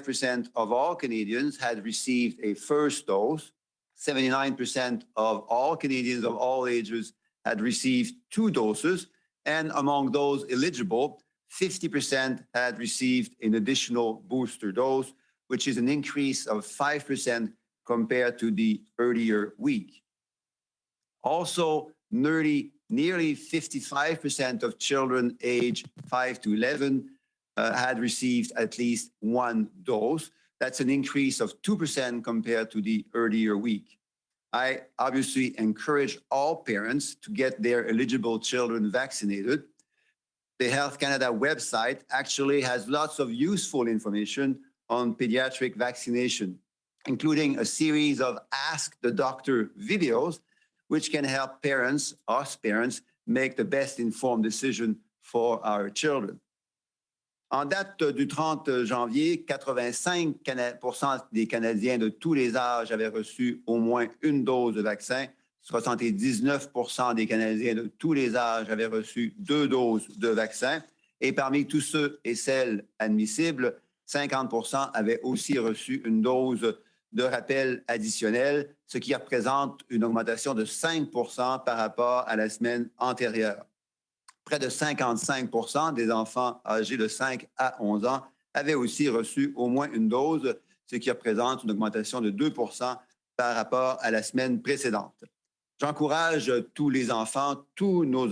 85% of all Canadians had received a first dose. 79% of all Canadians of all ages had received 2 doses. And among those eligible, 50% had received an additional booster dose, which is an increase of 5% compared to the earlier week. Also, nearly 55% of children aged 5 to 11 had received at least 1 dose. That's an increase of 2% compared to the earlier week. I obviously encourage all parents to get their eligible children vaccinated. The Health Canada website actually has lots of useful information on pediatric vaccination, including a series of Ask the Doctor videos, which can help parents, us parents, make the best informed decision for our children. En date du 30 janvier, 85% des Canadiens de tous les âges avaient reçu au moins une dose de vaccin. 79% des Canadiens de tous les âges avaient reçu 2 doses de vaccin. Et parmi tous ceux et celles admissibles, 50% avaient aussi reçu une dose de rappel additionnel, ce qui représente une augmentation de 5% par rapport à la semaine antérieure. Près de 55% des enfants âgés de 5 à 11 ans avaient aussi reçu au moins une dose, ce qui représente une augmentation de 2% par rapport à la semaine précédente. J'encourage tous les enfants, tous nos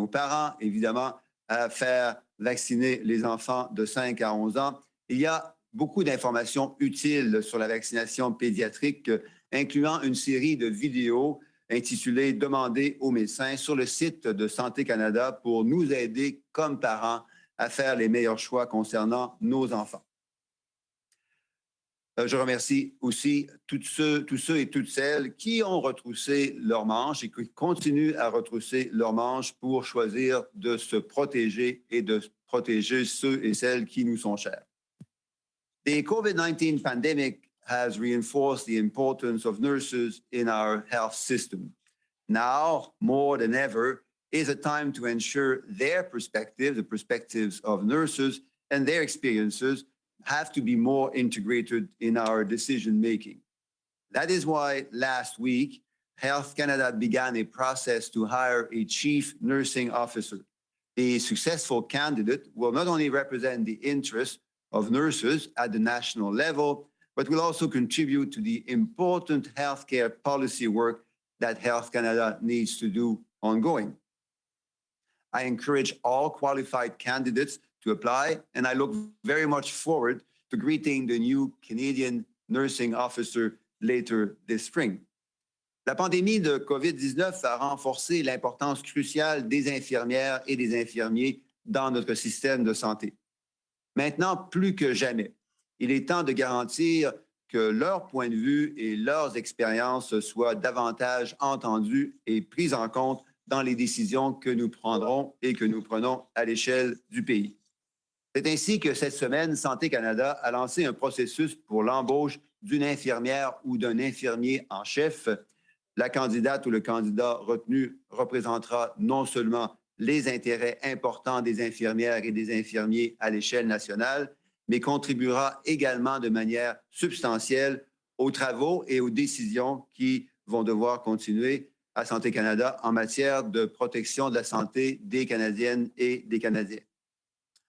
parents, évidemment, à faire vacciner les enfants de 5 à 11 ans. Il y a beaucoup d'informations utiles sur la vaccination pédiatrique, incluant une série de vidéos intitulées « Demandez aux médecins » sur le site de Santé Canada pour nous aider comme parents à faire les meilleurs choix concernant nos enfants. Je remercie aussi tous ceux et toutes celles qui ont retroussé leurs manches et qui continuent à retrousser leurs manches pour choisir de se protéger et de protéger ceux et celles qui nous sont chers. The COVID-19 pandemic has reinforced the importance of nurses in our health system. Now, more than ever, is a time to ensure their perspective, the perspectives of nurses, and their experiences have to be more integrated in our decision-making. That is why last week, Health Canada began a process to hire a chief nursing officer. A successful candidate will not only represent the interests of nurses at the national level, but will also contribute to the important healthcare policy work that Health Canada needs to do ongoing. I encourage all qualified candidates to apply, and I look very much forward to greeting the new Canadian nursing officer later this spring. La pandémie de COVID-19 a renforcé l'importance cruciale des infirmières et des infirmiers dans notre système de santé. Maintenant, plus que jamais, il est temps de garantir que leur point de vue et leurs expériences soient davantage entendus et pris en compte dans les décisions que nous prendrons et que nous prenons à l'échelle du pays. C'est ainsi que cette semaine, Santé Canada a lancé un processus pour l'embauche d'une infirmière ou d'un infirmier en chef. La candidate ou le candidat retenu représentera non seulement les intérêts importants des infirmières et des infirmiers à l'échelle nationale, mais contribuera également de manière substantielle aux travaux et aux décisions qui vont devoir continuer à Santé Canada en matière de protection de la santé des Canadiennes et des Canadiens.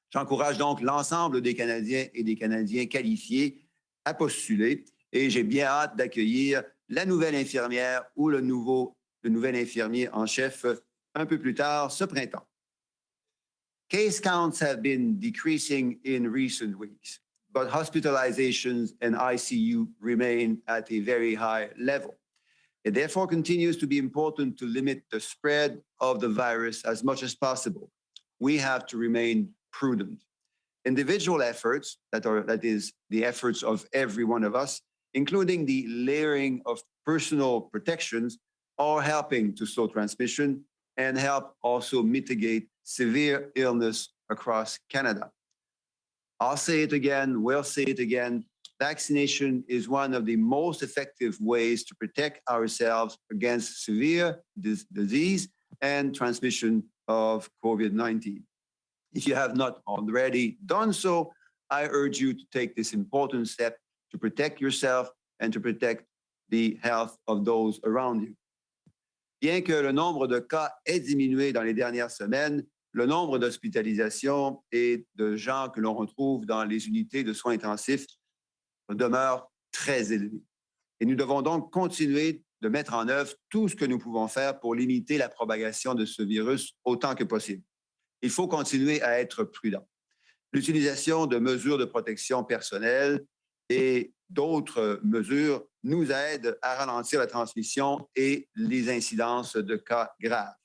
J'encourage donc l'ensemble des Canadiens et des Canadiens qualifiés à postuler et j'ai bien hâte d'accueillir la nouvelle infirmière ou le nouvel infirmier en chef un peu plus tard ce printemps. Case counts have been decreasing in recent weeks, but hospitalizations and ICU remain at a very high level. It therefore continues to be important to limit the spread of the virus as much as possible. We have to remain prudent. Individual efforts, that is the efforts of every one of us, including the layering of personal protections, are helping to slow transmission and help also mitigate severe illness across Canada. I'll say it again, we'll say it again. Vaccination is one of the most effective ways to protect ourselves against severe disease and transmission of COVID-19. If you have not already done so, I urge you to take this important step to protect yourself and to protect the health of those around you. Bien que le nombre de cas ait diminué dans les dernières semaines, le nombre d'hospitalisations et de gens que l'on retrouve dans les unités de soins intensifs demeure très élevé. Et nous devons donc continuer de mettre en œuvre tout ce que nous pouvons faire pour limiter la propagation de ce virus autant que possible. Il faut continuer à être prudent. L'utilisation de mesures de protection personnelle et d'autres mesures nous aident à ralentir la transmission et les incidences de cas graves.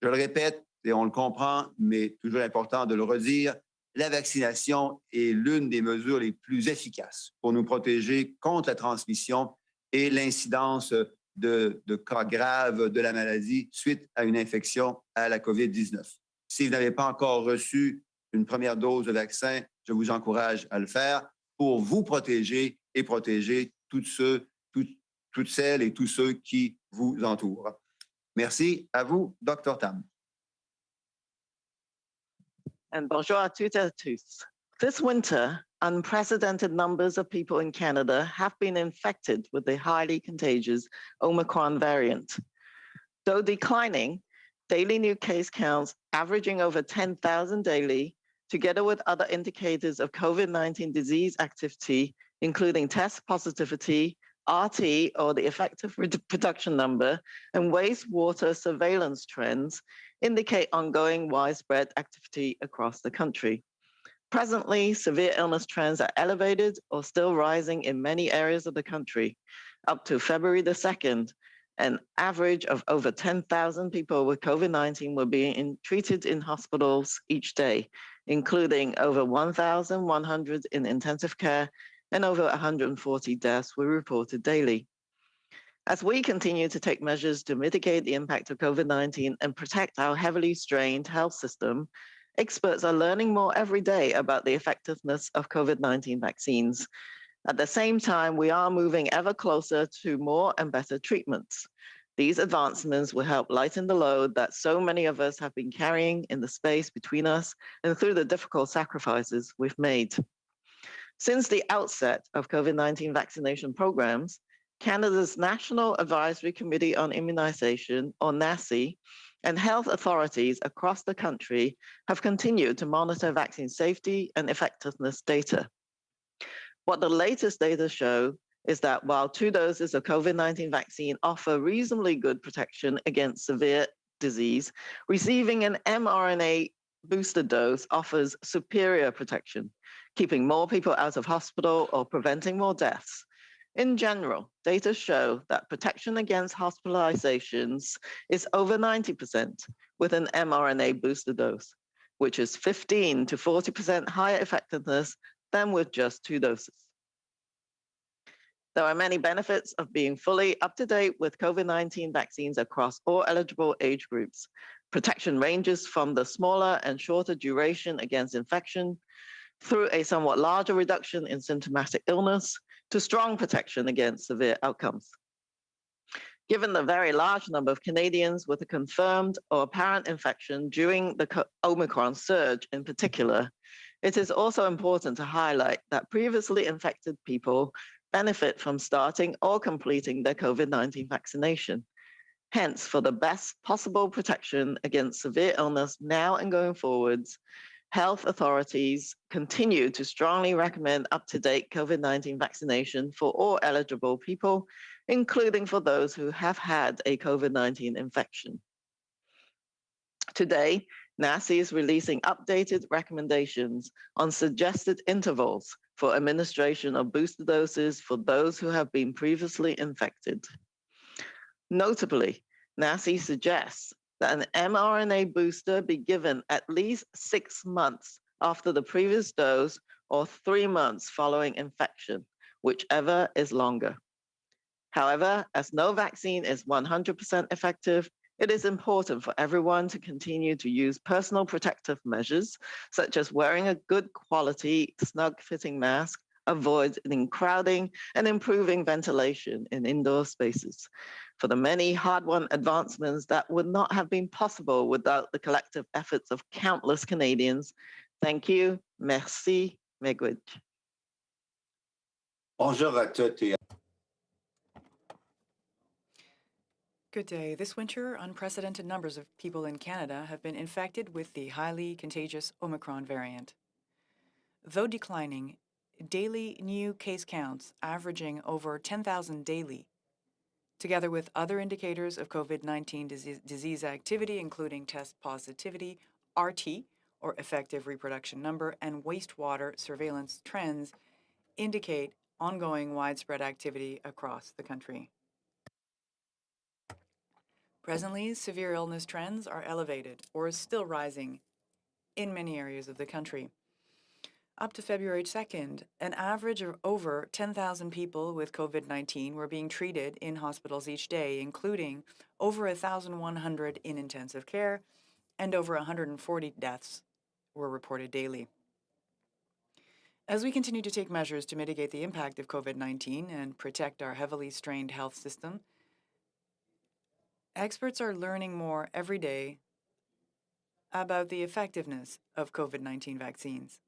Je le répète, et on le comprend, mais toujours important de le redire, la vaccination est l'une des mesures les plus efficaces pour nous protéger contre la transmission et l'incidence de cas graves de la maladie suite à une infection à la COVID-19. Si vous n'avez pas encore reçu une première dose de vaccin, je vous encourage à le faire pour vous protéger et protéger toutes celles et tous ceux qui vous entourent. Merci. À vous, Dr. Tam. And bonjour à toutes et à tous. This winter, unprecedented numbers of people in Canada have been infected with the highly contagious Omicron variant. Though declining, daily new case counts averaging over 10,000 daily, together with other indicators of COVID-19 disease activity, including test positivity, RT, or the effective reproduction number, and wastewater surveillance trends, indicate ongoing widespread activity across the country. Presently, severe illness trends are elevated or still rising in many areas of the country. Up to February the 2nd, an average of over 10,000 people with COVID-19 were being treated in hospitals each day, including over 1,100 in intensive care and over 140 deaths were reported daily. As we continue to take measures to mitigate the impact of COVID-19 and protect our heavily strained health system, experts are learning more every day about the effectiveness of COVID-19 vaccines. At the same time, we are moving ever closer to more and better treatments. These advancements will help lighten the load that so many of us have been carrying in the space between us and through the difficult sacrifices we've made. Since the outset of COVID-19 vaccination programs, Canada's National Advisory Committee on Immunization, or NACI, and health authorities across the country have continued to monitor vaccine safety and effectiveness data. What the latest data show is that while 2 doses of COVID-19 vaccine offer reasonably good protection against severe disease, receiving an mRNA booster dose offers superior protection, keeping more people out of hospital or preventing more deaths. In general, data show that protection against hospitalizations is over 90% with an mRNA booster dose, which is 15 to 40% higher effectiveness than with just 2 doses. There are many benefits of being fully up to date with COVID-19 vaccines across all eligible age groups. Protection ranges from the smaller and shorter duration against infection through a somewhat larger reduction in symptomatic illness to strong protection against severe outcomes. Given the very large number of Canadians with a confirmed or apparent infection during the Omicron surge in particular, it is also important to highlight that previously infected people benefit from starting or completing their COVID-19 vaccination. Hence, for the best possible protection against severe illness now and going forwards, health authorities continue to strongly recommend up-to-date COVID-19 vaccination for all eligible people, including for those who have had a COVID-19 infection. Today, NACI is releasing updated recommendations on suggested intervals for administration of booster doses for those who have been previously infected. Notably, NACI suggests that an mRNA booster be given at least 6 months after the previous dose or 3 months following infection, whichever is longer. However, as no vaccine is 100% effective, it is important for everyone to continue to use personal protective measures, such as wearing a good quality, snug-fitting mask, avoiding crowding, and improving ventilation in indoor spaces. For the many hard-won advancements that would not have been possible without the collective efforts of countless Canadians, thank you, merci, Miigwech. Bonjour à toutes et Good day. This winter, unprecedented numbers of people in Canada have been infected with the highly contagious Omicron variant. Though declining, daily new case counts averaging over 10,000 daily, together with other indicators of COVID-19 disease activity, including test positivity, RT, or effective reproduction number, and wastewater surveillance trends, indicate ongoing widespread activity across the country. Presently, severe illness trends are elevated or still rising in many areas of the country. Up to February 2nd, an average of over 10,000 people with COVID-19 were being treated in hospitals each day, including over 1,100 in intensive care, and over 140 deaths were reported daily. As we continue to take measures to mitigate the impact of COVID-19 and protect our heavily strained health system, experts are learning more every day about the effectiveness of COVID-19 vaccines.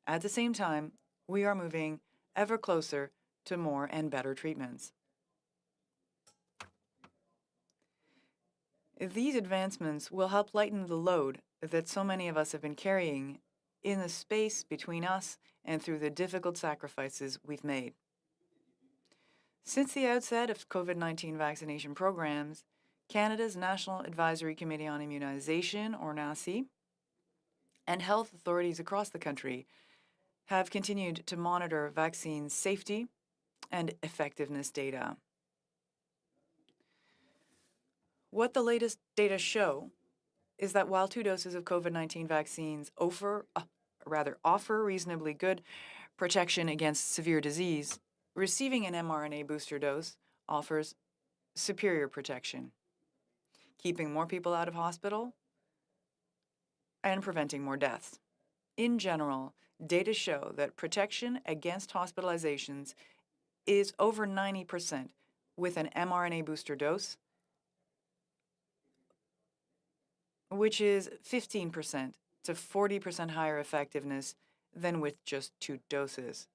At the same time, we are moving ever closer to more and better treatments. These advancements will help lighten the load that so many of us have been carrying in the space between us and through the difficult sacrifices we've made. Since the outset of COVID-19 vaccination programs, Canada's National Advisory Committee on Immunization, or NACI, and health authorities across the country have continued to monitor vaccine safety and effectiveness data. What the latest data show is that while 2 doses of COVID-19 vaccines offer reasonably good protection against severe disease, receiving an mRNA booster dose offers superior protection, keeping more people out of hospital and preventing more deaths. In general, data show that protection against hospitalizations is over 90% with an mRNA booster dose, which is 15% to 40% higher effectiveness than with just 2 doses.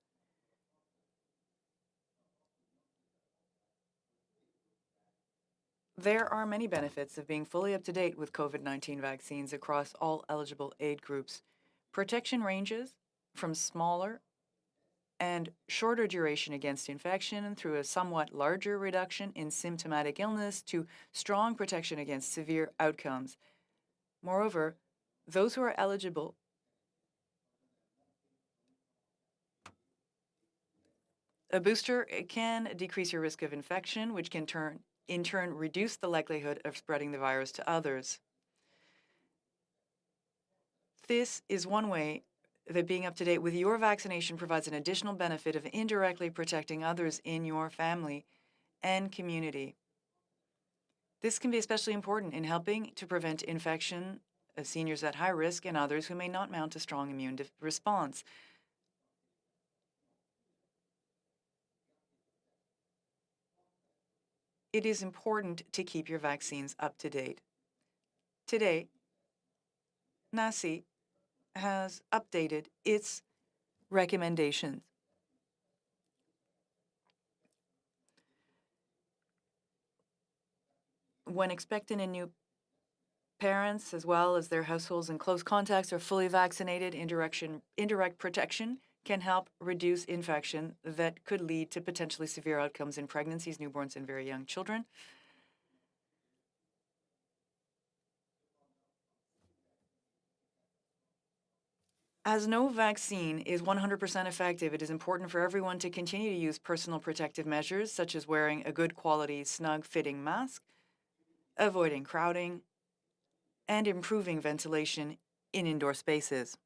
There are many benefits of being fully up to date with COVID-19 vaccines across all eligible age groups. Protection ranges from smaller and shorter duration against infection through a somewhat larger reduction in symptomatic illness to strong protection against severe outcomes. Moreover, those who are eligible a booster can decrease your risk of infection, which can in turn reduce the likelihood of spreading the virus to others. This is one way that being up to date with your vaccination provides an additional benefit of indirectly protecting others in your family and community. This can be especially important in helping to prevent infection of seniors at high risk and others who may not mount a strong immune response. It is important to keep your vaccines up to date. Today, NACI has updated its recommendations. When expectant and new parents, as well as their households and close contacts, are fully vaccinated, indirect protection can help reduce infection that could lead to potentially severe outcomes in pregnancies, newborns, and very young children. As no vaccine is 100% effective, it is important for everyone to continue to use personal protective measures, such as wearing a good quality, snug-fitting mask, avoiding crowding, and improving ventilation in indoor spaces.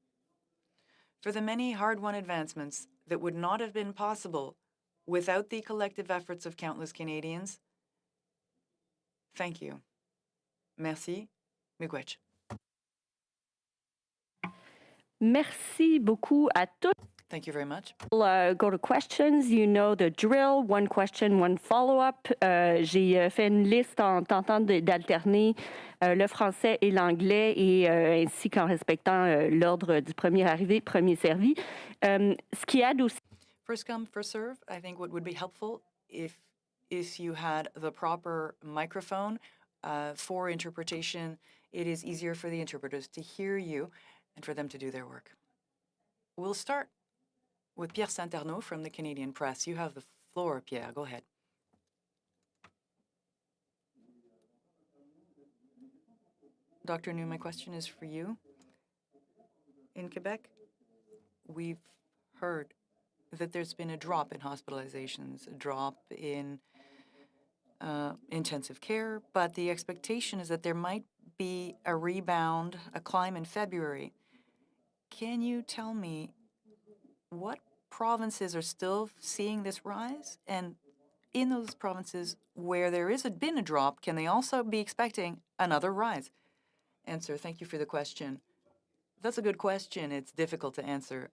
For the many hard-won advancements that would not have been possible without the collective efforts of countless Canadians, thank you. Merci. Miigwech. Merci beaucoup à tous. Thank you very much. We'll go to questions. You know the drill. One question, one follow-up. J'ai fait une liste en tentant d'alterner le français et l'anglais et ainsi qu'en respectant l'ordre du premier arrivé, premier servi. Ce qui aide aussi. First come, first serve. I think what would be helpful if you had the proper microphone for interpretation, it is easier for the interpreters to hear you and for them to do their work. We'll start with Pierre Saint-Arnaud from the Canadian Press. You have the floor, Pierre. Go ahead. Dr. New, my question is for you. In Quebec, we've heard that there's been a drop in hospitalizations, a drop in intensive care, but the expectation is that there might be a rebound, a climb in February. Can you tell me what provinces are still seeing this rise? And in those provinces where there been a drop, can they also be expecting another rise? Answer, thank you for the question. That's a good question. It's difficult to answer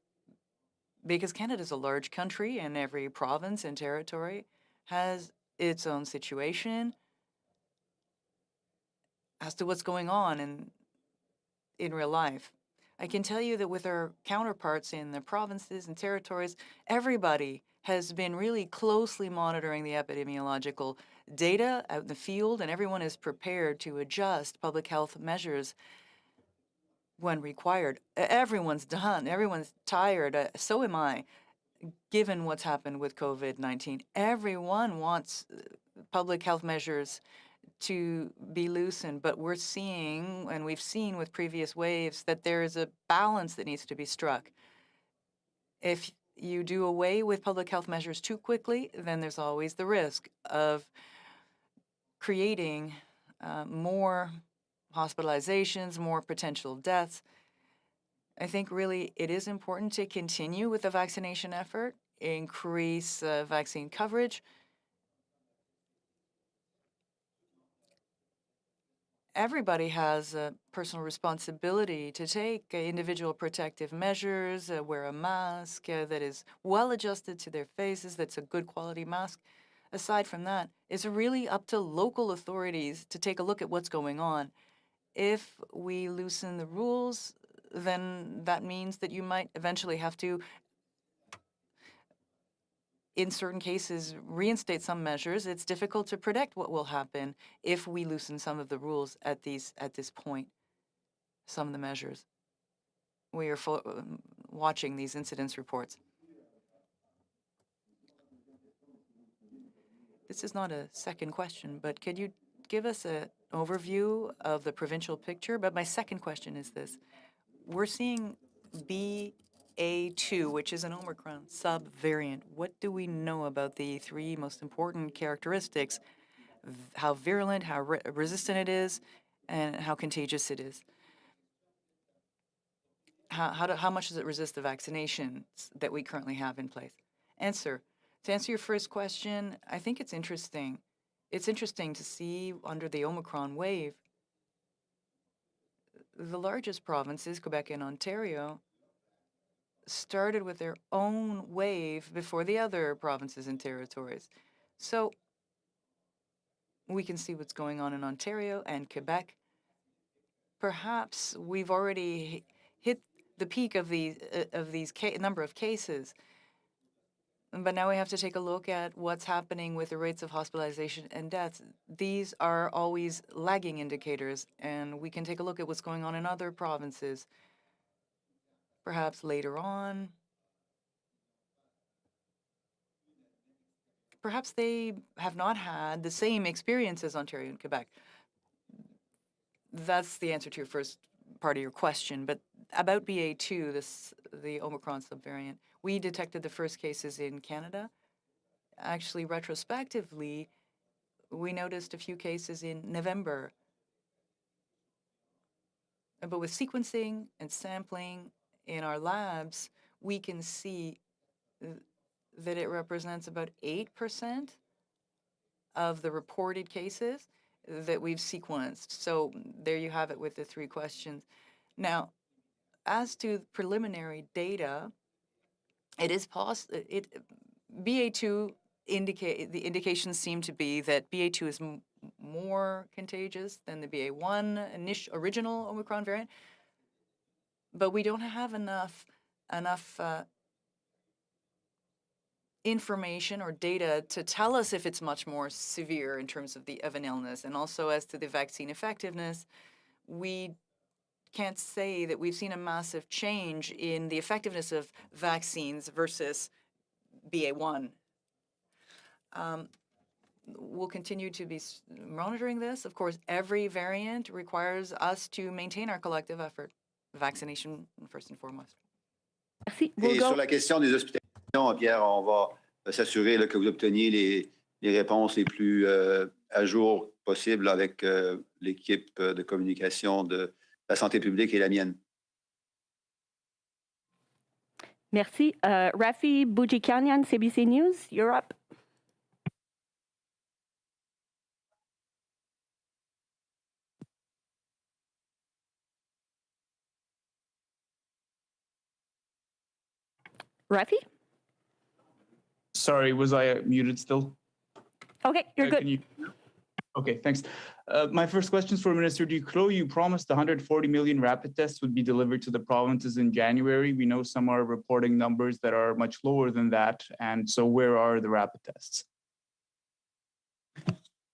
because Canada's a large country and every province and territory has its own situation as to what's going on in real life. I can tell you that with our counterparts in the provinces and territories, everybody has been really closely monitoring the epidemiological data out in the field, and everyone is prepared to adjust public health measures when required. Everyone's done. Everyone's tired. So am I, given what's happened with COVID-19. Everyone wants public health measures to be loosened, but we're seeing, and we've seen with previous waves, that there is a balance that needs to be struck. If you do away with public health measures too quickly, then there's always the risk of creating more hospitalizations, more potential deaths. I think really it is important to continue with the vaccination effort, increase vaccine coverage. Everybody has a personal responsibility to take individual protective measures, wear a mask that is well adjusted to their faces, that's a good quality mask. Aside from that, it's really up to local authorities to take a look at what's going on. If we loosen the rules, then that means that you might eventually have to, in certain cases, reinstate some measures. It's difficult to predict what will happen if we loosen some of the rules at this point, some of the measures. We are watching these incidence reports. This is not a second question, but could you give us an overview of the provincial picture? But my second question is this. We're seeing BA2, which is an Omicron subvariant. What do we know about the three most important characteristics? How virulent, how resistant it is, and how contagious it is? How much does it resist the vaccinations that we currently have in place? Answer. To answer your first question, I think it's interesting. It's interesting to see under the Omicron wave, the largest provinces, Quebec and Ontario, started with their own wave before the other provinces and territories. So we can see what's going on in Ontario and Quebec. Perhaps we've already hit the peak of these number of cases. But now we have to take a look at what's happening with the rates of hospitalization and deaths. These are always lagging indicators, and we can take a look at what's going on in other provinces. Perhaps later on, perhaps they have not had the same experience as Ontario and Quebec. That's the answer to your first part of your question. But about BA2, the Omicron subvariant, we detected the first cases in Canada. Actually, retrospectively, we noticed a few cases in November. But with sequencing and sampling in our labs, we can see that it represents about 8% of the reported cases that we've sequenced. So there you have it with the three questions. Now, as to preliminary data, it is possible. BA2 the indications seem to be that BA2 is more contagious than the BA1 original Omicron variant, but we don't have enough information or data to tell us if it's much more severe in terms of an illness, and also as to the vaccine effectiveness. We can't say that we've seen a massive change in the effectiveness of vaccines versus BA1. We'll continue to be monitoring this. Of course, every variant requires us to maintain our collective effort. Vaccination, first and foremost. Merci. Et sur la question des hospitalisations, Pierre, on va s'assurer que vous obteniez les réponses les plus à jour possibles avec l'équipe de communication de la santé publique et la mienne. Merci. Rafi Boudjikanian, CBC News, you're up. Rafi? Sorry, was I muted still? Okay, you're good. Okay, thanks. My first question is for Minister Duclos. You promised 140 million rapid tests would be delivered to the provinces in January. We know some are reporting numbers that are much lower than that. And so where are the rapid tests?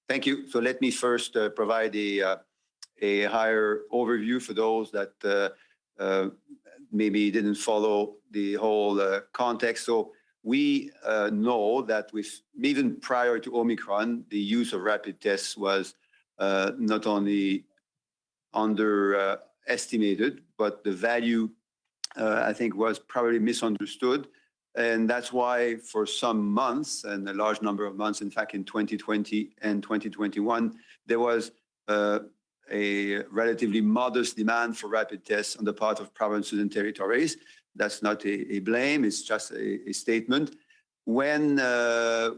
Thank you. So let me first provide a higher overview for those that maybe didn't follow the whole context. So we know that even prior to Omicron, the use of rapid tests was not only underestimated, but the value, I think, was probably misunderstood. And that's why for some months, and a large number of months, in fact, in 2020 and 2021, there was a relatively modest demand for rapid tests on the part of provinces and territories. That's not a blame, it's just a statement. When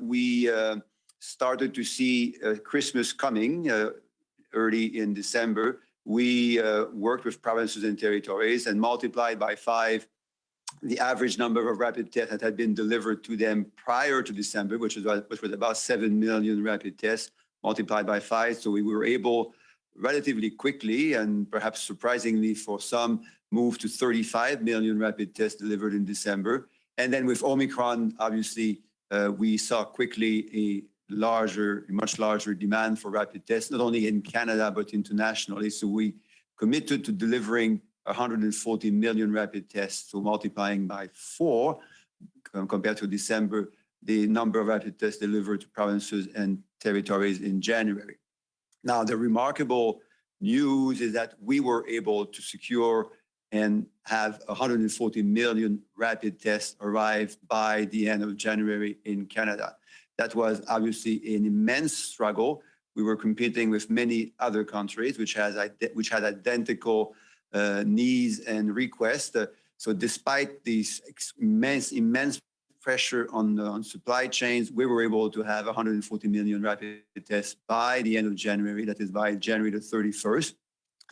we started to see Christmas coming early in December, we worked with provinces and territories and multiplied by 5 the average number of rapid tests that had been delivered to them prior to December, which was about 7 million rapid tests, multiplied by 5. So we were able relatively quickly, and perhaps surprisingly for some, move to 35 million rapid tests delivered in December. And then with Omicron, obviously, we saw quickly a much larger demand for rapid tests, not only in Canada, but internationally. So we committed to delivering 140 million rapid tests, so multiplying by 4 compared to December, the number of rapid tests delivered to provinces and territories in January. Now, the remarkable news is that we were able to secure and have 140 million rapid tests arrive by the end of January in Canada. That was obviously an immense struggle. We were competing with many other countries which had identical needs and requests. So despite these immense pressure on supply chains, we were able to have 140 million rapid tests by the end of January, that is by January the 31st.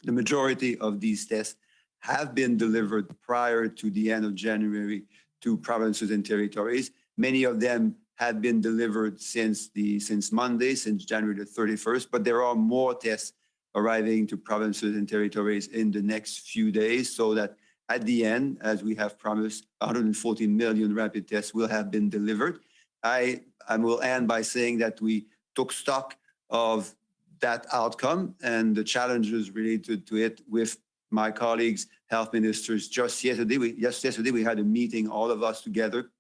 The majority of these tests have been delivered prior to the end of January to provinces and territories. Many of them had been delivered since Monday, since January the 31st, but there are more tests arriving to provinces and territories in the next few days, so that at the end, as we have promised, 140 million rapid tests will have been delivered. I will end by saying that we took stock of that outcome and the challenges related to it with my colleagues, health ministers. Just yesterday, we had a meeting, all of us together,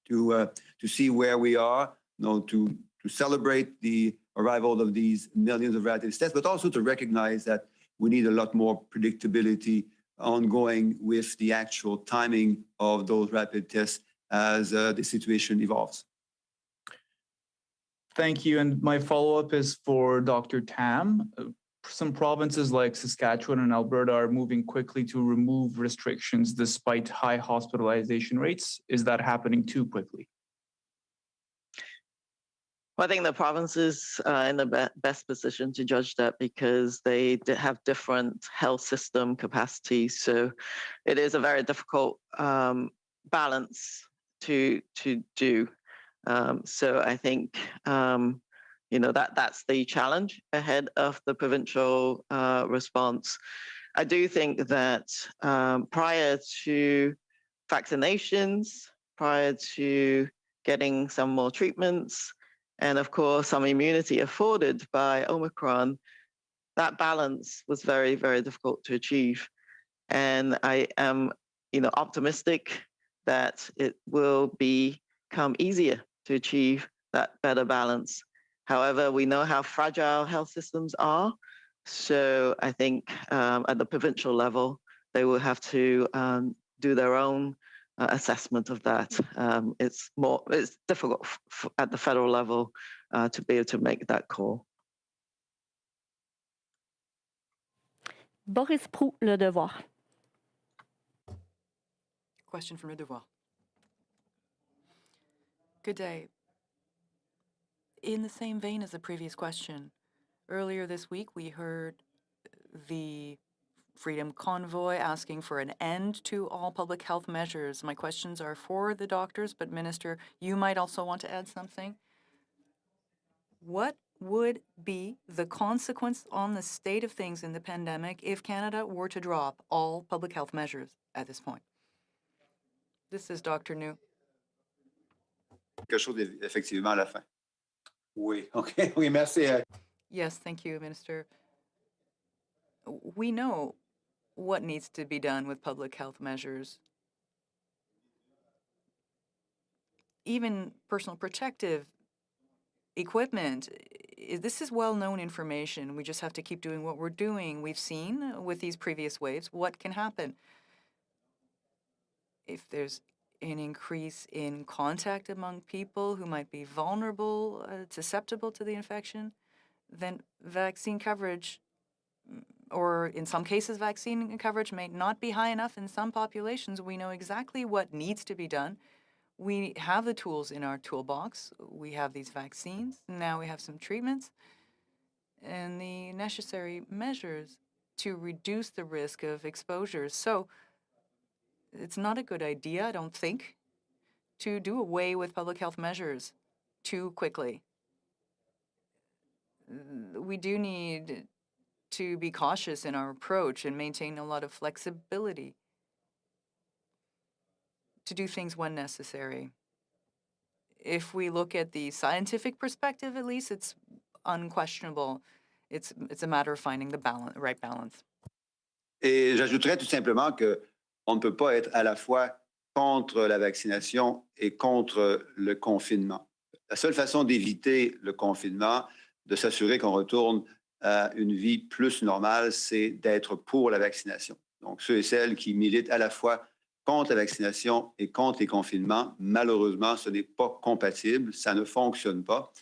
to see where we are, to celebrate the arrival of these millions of rapid tests, but also to recognize that we need a lot more predictability ongoing with the actual timing of those rapid tests as the situation evolves. Thank you. And my follow-up is for Dr. Tam. Some provinces like Saskatchewan and Alberta are moving quickly to remove restrictions despite high hospitalization rates. Is that happening too quickly? Well, I think the provinces are in the best position to judge that because they have different health system capacities. So it is a very difficult balance to do. So I think that's the challenge ahead of the provincial response. I do think that prior to vaccinations, prior to getting some more treatments, and of course some immunity afforded by Omicron, that balance was very, very difficult to achieve. And I am, optimistic that it will become easier to achieve that better balance. However, we know how fragile health systems are. So I think at the provincial level, they will have to do their own assessment of that. It's difficult at the federal level to be able to make that call. Boris Proulx, Le Devoir. Question from Le Devoir. Good day. In the same vein as the previous question, earlier this week we heard the Freedom Convoy asking for an end to all public health measures. My questions are for the doctors, but Minister, you might also want to add something. What would be the consequence on the state of things in the pandemic if Canada were to drop all public health measures at this point? This is Dr. New. Quelque chose effectivement à la fin. Oui, OK. Oui, merci. Yes, thank you, Minister. We know what needs to be done with public health measures. Even personal protective equipment, this is well-known information. We just have to keep doing what we're doing. We've seen with these previous waves what can happen. If there's an increase in contact among people who might be vulnerable, susceptible to the infection, then vaccine coverage, or in some cases, vaccine coverage may not be high enough in some populations. We know exactly what needs to be done. We have the tools in our toolbox. We have these vaccines. Now we have some treatments and the necessary measures to reduce the risk of exposures. So it's not a good idea, I don't think, to do away with public health measures too quickly. We do need to be cautious in our approach and maintain a lot of flexibility to do things when necessary. If we look at the scientific perspective, at least, it's unquestionable. It's a matter of finding the right balance. Et j'ajouterais tout simplement qu'on ne peut pas être à la fois contre la vaccination et contre le confinement. La seule façon d'éviter le confinement, de s'assurer qu'on retourne à une vie plus normale, c'est d'être pour la vaccination. Donc, ceux et celles qui militent à la fois contre la vaccination et contre les confinements, malheureusement, ce n'est pas compatible, ça ne fonctionne pas.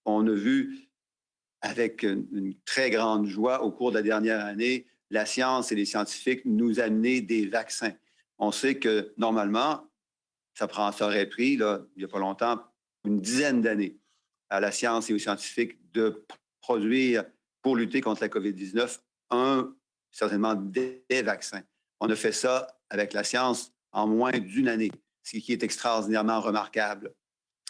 On a vu avec une très grande joie au cours de la dernière année, la science et les scientifiques nous amener des vaccins. On sait que normalement, ça aurait pris, là, il n'y a pas longtemps, une dizaine d'années à la science et aux scientifiques de produire, pour lutter contre la COVID-19, certainement des vaccins. On a fait ça avec la science en moins d'une année, ce qui est extraordinairement remarquable.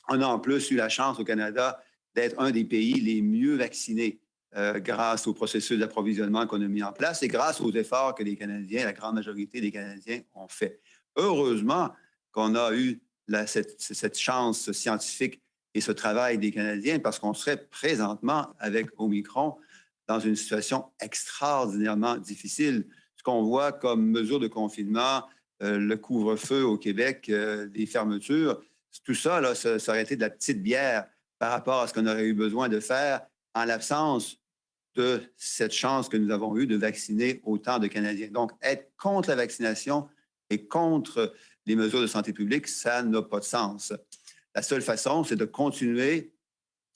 On a en plus eu la chance au Canada d'être un des pays les mieux vaccinés grâce au processus d'approvisionnement qu'on a mis en place et grâce aux efforts que les Canadiens, la grande majorité des Canadiens ont fait. Heureusement qu'on a eu cette chance scientifique et ce travail des Canadiens parce qu'on serait présentement avec Omicron dans une situation extraordinairement difficile. Ce qu'on voit comme mesure de confinement, le couvre-feu au Québec, les fermetures, tout ça, là, ça aurait été de la petite bière par rapport à ce qu'on aurait eu besoin de faire en l'absence de cette chance que nous avons eue de vacciner autant de Canadiens. Donc, être contre la vaccination et contre les mesures de santé publique, ça n'a pas de sens. La seule façon, c'est de continuer,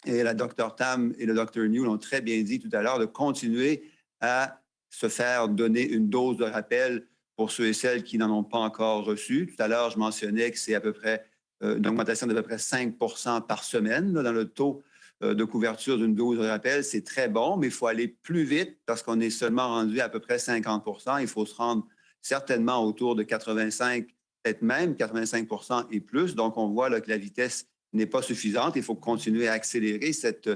et la Dr Tam et le Dr New l'ont très bien dit tout à l'heure, de continuer à se faire donner une dose de rappel pour ceux et celles qui n'en ont pas encore reçu. Tout à l'heure, je mentionnais que c'est à peu près une augmentation d'à peu près 5 % par semaine là, dans le taux de couverture d'une dose de rappel. C'est très bon, mais il faut aller plus vite parce qu'on est seulement rendu à peu près 50 %. Il faut se rendre certainement autour de 85 peut-être même 85% et plus. Donc, on voit là, que la vitesse n'est pas suffisante. Il faut continuer à accélérer cette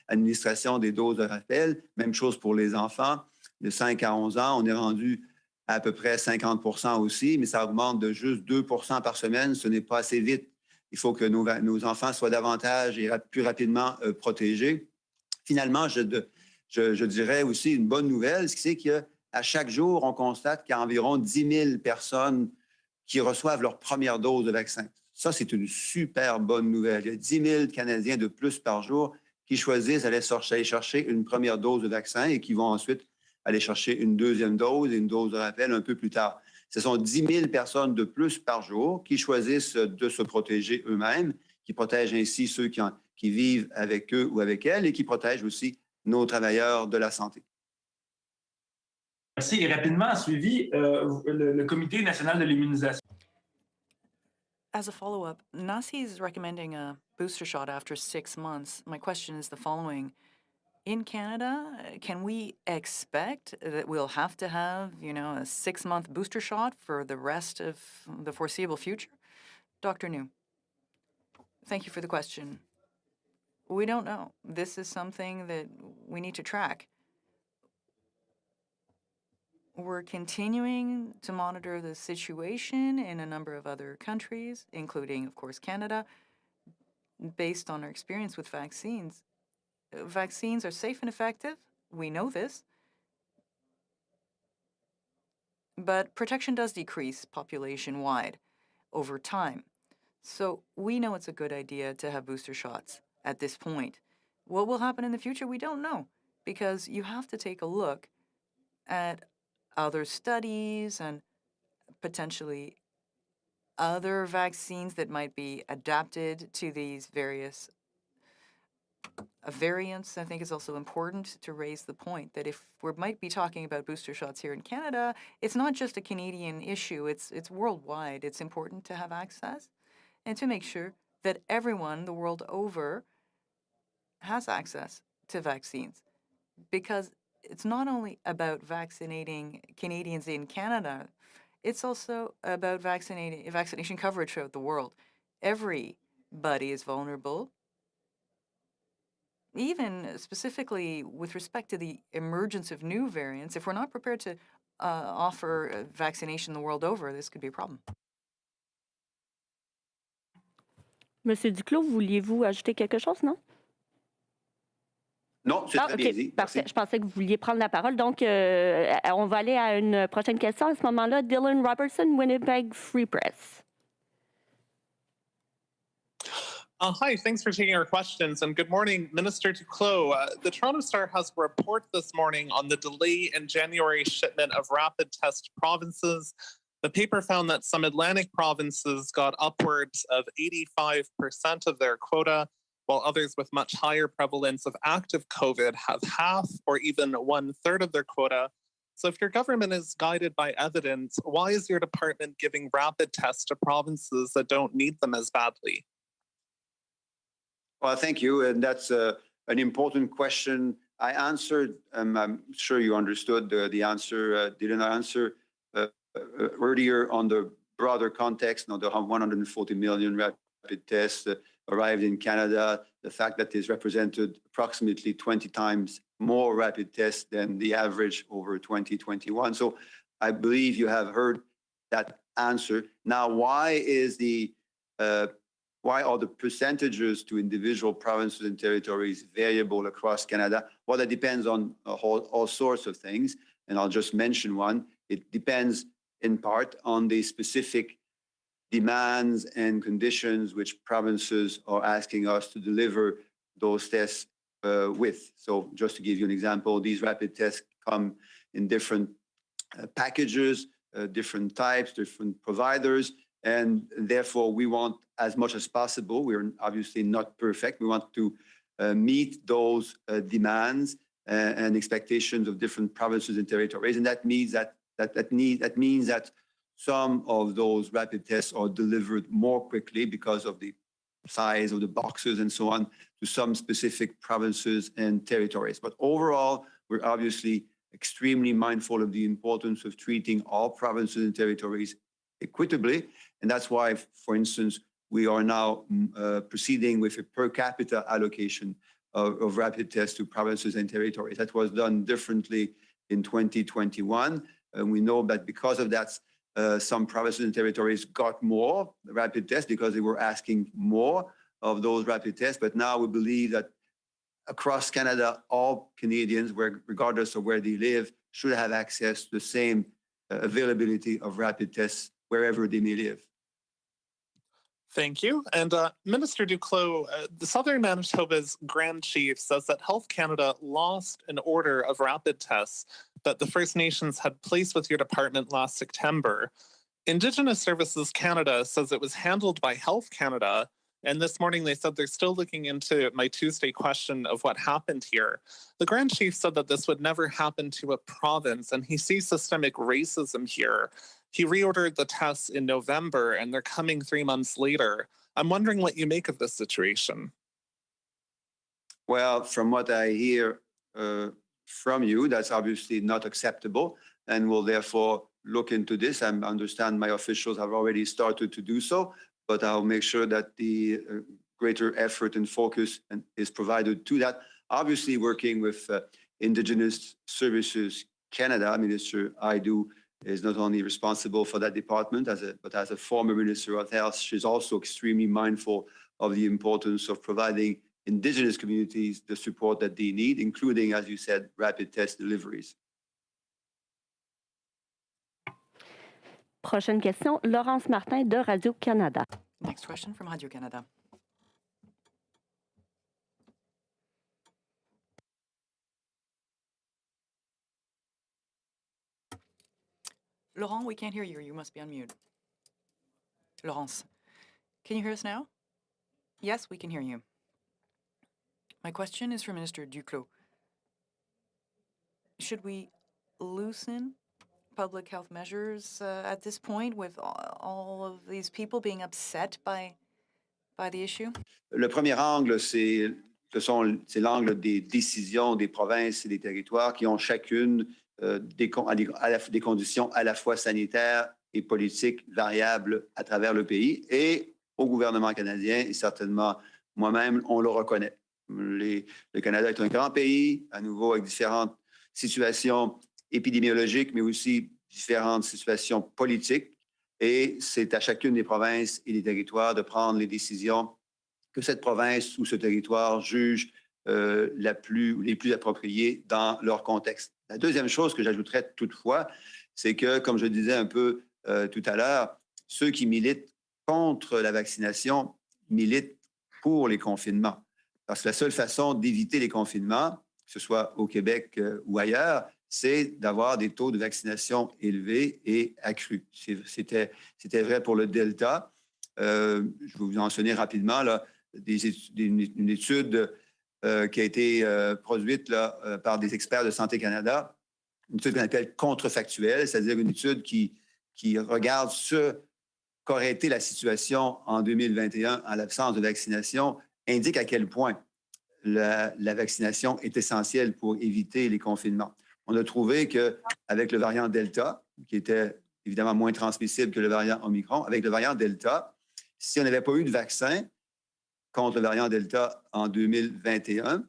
administration des doses de rappel. Même chose pour les enfants. De 5 à 11 ans, on est rendu à peu près 50% aussi, mais ça augmente de juste 2% par semaine. Ce n'est pas assez vite. Il faut que nos enfants soient davantage et plus rapidement protégés. Finalement, je dirais aussi une bonne nouvelle, c'est qu'à chaque jour, on constate qu'il y a environ 10 000 personnes qui reçoivent leur première dose de vaccin. Ça, c'est une super bonne nouvelle. Il y a 10 000 Canadiens de plus par jour qui choisissent d'aller chercher une première dose de vaccin et qui vont ensuite aller chercher une deuxième dose et une dose de rappel un peu plus tard. Ce sont 10 000 personnes de plus par jour qui choisissent de se protéger eux-mêmes, qui protègent ainsi ceux qui vivent avec eux ou avec elles et qui protègent aussi nos travailleurs de la santé. Merci. Et rapidement, suivi, le Comité national de l'immunisation. As a follow-up, NACI is recommending a booster shot after 6 months. My question is the following. In Canada, can we expect that we'll have to have, a 6-month booster shot for the rest of the foreseeable future? Dr. New, thank you for the question. We don't know. This is something that we need to track. We're continuing to monitor the situation in a number of other countries, including, of course, Canada, based on our experience with vaccines. Vaccines are safe and effective. We know this. But protection does decrease population-wide over time. So we know it's a good idea to have booster shots at this point. What will happen in the future? We don't know, because you have to take a look at other studies and potentially other vaccines that might be adapted to these various variants. I think it's also important to raise the point that if we might be talking about booster shots here in Canada, it's not just a Canadian issue, it's worldwide. It's important to have access and to make sure that everyone the world over has access to vaccines, because it's not only about vaccinating Canadians in Canada, it's also about vaccination coverage throughout the world. Everybody is vulnerable, even specifically with respect to the emergence of new variants. If we're not prepared to offer vaccination the world over, this could be a problem. Monsieur Duclos, vouliez-vous ajouter quelque chose, non? Non, c'est très bien dit. Parfait. Merci. Je pensais que vous vouliez prendre la parole. Donc, on va aller à une prochaine question. À ce moment-là, Dylan Robertson, Winnipeg Free Press. Hi, thanks for taking our questions, and good morning, Minister Duclos. The Toronto Star has a report this morning on the delay in January shipment of rapid test provinces. The paper found that some Atlantic provinces got upwards of 85% of their quota, while others with much higher prevalence of active COVID have half or even 1/3 of their quota. So if your government is guided by evidence, why is your department giving rapid tests to provinces that don't need them as badly? Well, thank you. And that's an important question. I answered, I'm sure you understood the answer, didn't I answer earlier on the broader context, the 140 million rapid tests arrived in Canada, the fact that this represented approximately 20 times more rapid tests than the average over 2021. So I believe you have heard that answer. Now, why are the percentages to individual provinces and territories variable across Canada? Well, that depends on all sorts of things, and I'll just mention one. It depends in part on the specific demands and conditions which provinces are asking us to deliver those tests with. So just to give you an example, these rapid tests come in different packages, different types, different providers, and therefore we want as much as possible. We're obviously not perfect. We want to meet those demands and expectations of different provinces and territories, and that means that some of those rapid tests are delivered more quickly because of the size of the boxes and so on to some specific provinces and territories. But overall, we're obviously extremely mindful of the importance of treating all provinces and territories equitably. And that's why, for instance, we are now proceeding with a per capita allocation of rapid tests to provinces and territories. That was done differently in 2021. And we know that because of that, some provinces and territories got more rapid tests because they were asking more of those rapid tests. But now we believe that across Canada, all Canadians, regardless of where they live, should have access to the same availability of rapid tests wherever they may live. Thank you. And Minister Duclos, the Southern Manitoba's Grand Chief says that Health Canada lost an order of rapid tests that the First Nations had placed with your department last September. Indigenous Services Canada says it was handled by Health Canada. And this morning they said they're still looking into my Tuesday question of what happened here. The Grand Chief said that this would never happen to a province, and he sees systemic racism here. He reordered the tests in November, and they're coming 3 months later. I'm wondering what you make of this situation. Well, from what I hear from you, that's obviously not acceptable, and we'll therefore look into this. I understand my officials have already started to do so, but I'll make sure that the greater effort and focus is provided to that. Obviously, working with Indigenous Services Canada, Minister Aidu is not only responsible for that department, but as a former Minister of Health, she's also extremely mindful of the importance of providing Indigenous communities the support that they need, including, as you said, rapid test deliveries. Prochaine question, Laurence Martin de Radio-Canada. Next question from Radio-Canada. Laurent, we can't hear you. You must be on mute. Laurence, can you hear us now? Yes, we can hear you. My question is for Minister Duclos. Should we loosen public health measures at this point with all of these people being upset by the issue? Le premier angle, c'est l'angle des décisions des provinces et des territoires qui ont chacune des conditions à la fois sanitaires et politiques variables à travers le pays. Et au gouvernement canadien, et certainement moi-même, on le reconnaît. Le Canada est un grand pays, à nouveau avec différentes situations épidémiologiques, mais aussi différentes situations politiques. Et c'est à chacune des provinces et des territoires de prendre les décisions que cette province ou ce territoire juge les plus appropriées dans leur contexte. La deuxième chose que j'ajouterais toutefois, c'est que, comme je disais un peu tout à l'heure, ceux qui militent contre la vaccination militent pour les confinements. Parce que la seule façon d'éviter les confinements, que ce soit au Québec ou ailleurs, c'est d'avoir des taux de vaccination élevés et accrus. C'était vrai pour le Delta. Je vais vous mentionner rapidement là, une étude qui a été produite là, par des experts de Santé Canada, une étude qu'on appelle contrefactuelle, c'est-à-dire une étude qui regarde ce qu'aurait été la situation en 2021 en l'absence de vaccination, indique à quel point la vaccination est essentielle pour éviter les confinements. On a trouvé qu'avec le variant Delta, qui était évidemment moins transmissible que le variant Omicron, avec le variant Delta, si on n'avait pas eu de vaccin contre le variant Delta en 2021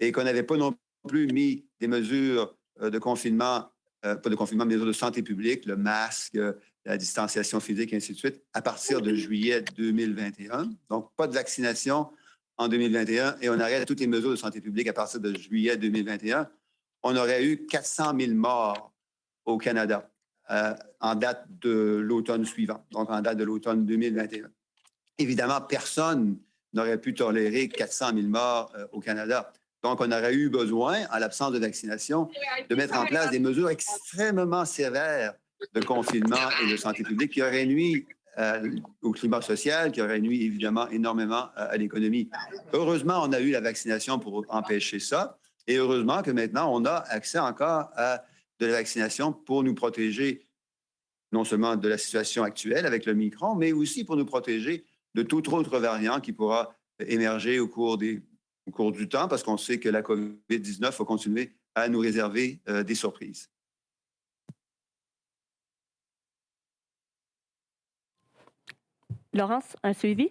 et qu'on n'avait pas non plus mis des mesures de confinement, pas de confinement, mais des mesures de santé publique, le masque, la distanciation physique, et ainsi de suite, à partir de juillet 2021. Donc, pas de vaccination en 2021 et on arrête toutes les mesures de santé publique à partir de juillet 2021. On aurait eu 400 000 morts au Canada en date de l'automne suivant, donc en date de l'automne 2021. Évidemment, personne n'aurait pu tolérer 400 000 morts au Canada. Donc, on aurait eu besoin, en l'absence de vaccination, de mettre en place des mesures extrêmement sévères de confinement et de santé publique qui auraient nuit au climat social, qui auraient nuit évidemment énormément à l'économie. Heureusement, on a eu la vaccination pour empêcher ça. Et heureusement que maintenant, on a accès encore à de la vaccination pour nous protéger non seulement de la situation actuelle avec le Omicron, mais aussi pour nous protéger de tout autre variant qui pourra émerger au cours du temps, parce qu'on sait que la COVID-19 va continuer à nous réserver des surprises. Laurence, un suivi?